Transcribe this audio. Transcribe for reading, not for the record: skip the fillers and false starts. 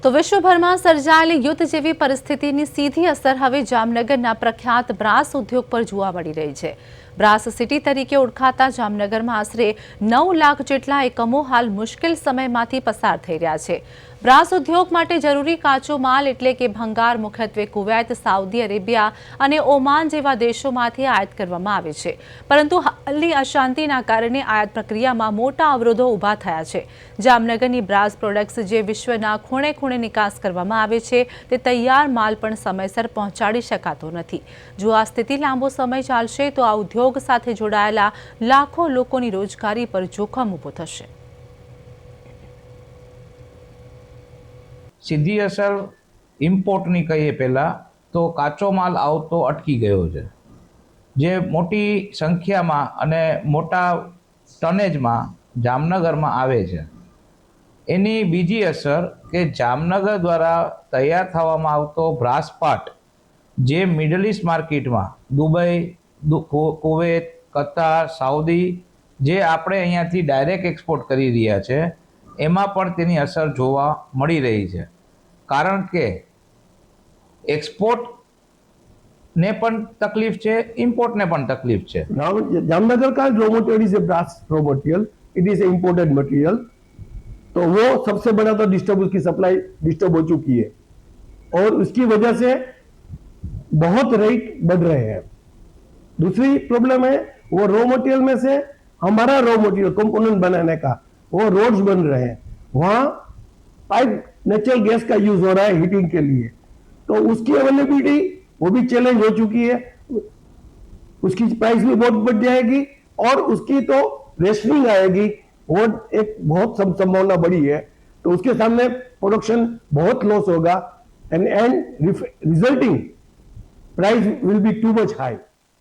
તો વિશ્વભરમાં સર્જાયેલી યુદ્ધ જેવી પરિસ્થિતિની સીધી અસર હવે જામનગરના પ્રખ્યાત બ્રાસ ઉદ્યોગ પર જોવા મળી રહી છે। બ્રાસ સિટી તરીકે ઓળખાતા જામનગરમાં આશરે 9 લાખ જેટલા એકમો હાલ મુશ્કેલ સમયમાંથી પસાર થઈ રહ્યા છે। બ્રાસ ઉદ્યોગ માટે જરૂરી કાચો માલ એટલે કે ભંગાર મુખ્યત્વે કુવૈત, સાઉદી અરેબિયા અને ઓમાન જેવા દેશોમાંથી આયાત કરવામાં આવે છે, પરંતુ હાલની અશાંતિના કારણે આયાત પ્રક્રિયામાં મોટા અવરોધો ઊભા થયા છે। જામનગરની બ્રાસ પ્રોડક્ટ્સ જે વિશ્વના ખૂણે ખૂણે નિકાસ કરવામાં આવે છે તે તૈયાર માલ પણ સમયસર પહોંચાડી શકાતો નથી। જો આ સ્થિતિ લાંબો સમય ચાલશે તો આ ઉદ્યોગ સાથે જોડાયેલા લાખો લોકોની રોજગારી પર જોખમ ઊભો થશે। सीधी असर इम्पोर्टनी कहीए पहला तो काचो माल आवतो अटकी गयो है, जे मोटी संख्या में अने मोटा टनेज में जामनगर में आवे छे। एनी बीजी असर के जामनगर द्वारा तैयार थवामां आवतो ब्रास पार्ट जे मिडल ईस्ट मार्केट में दुबई, कुवैत, कतार, साउदी जे आपणे अहींयाथी डायरेक्ट एक्सपोर्ट करी रह्या छे एमां पण तेनी असर जोवा मळी रही है। कारण के एक्सपोर्ट ने पण तकलीफ है, इम्पोर्ट ने पण तकलीफ है। जामनगर का raw material is a brass raw material, it is a imported material, तो वो सबसे बड़ा तो डिस्टर्ब, उसकी सप्लाई डिस्टर्ब हो चुकी है और उसकी वजह से बहुत रेट बढ़ रहे हैं। दूसरी प्रॉब्लम है वो रॉ मटेरियल में से हमारा रॉ मटेरियल कंपोनेंट बनाने का वो रोड्स बन रहे हैं, वहां पाइप नेचुरल गैस का यूज हो रहा है हीटिंग के लिए, तो उसकी अवेलेबिलिटी वो भी चैलेंज हो चुकी है, उसकी प्राइस भी बहुत बढ़ जाएगी और उसकी तो रेशनिंग आएगी, वो एक बहुत संभावना बड़ी है। तो उसके सामने प्रोडक्शन बहुत लॉस होगा and resulting price will be too much high.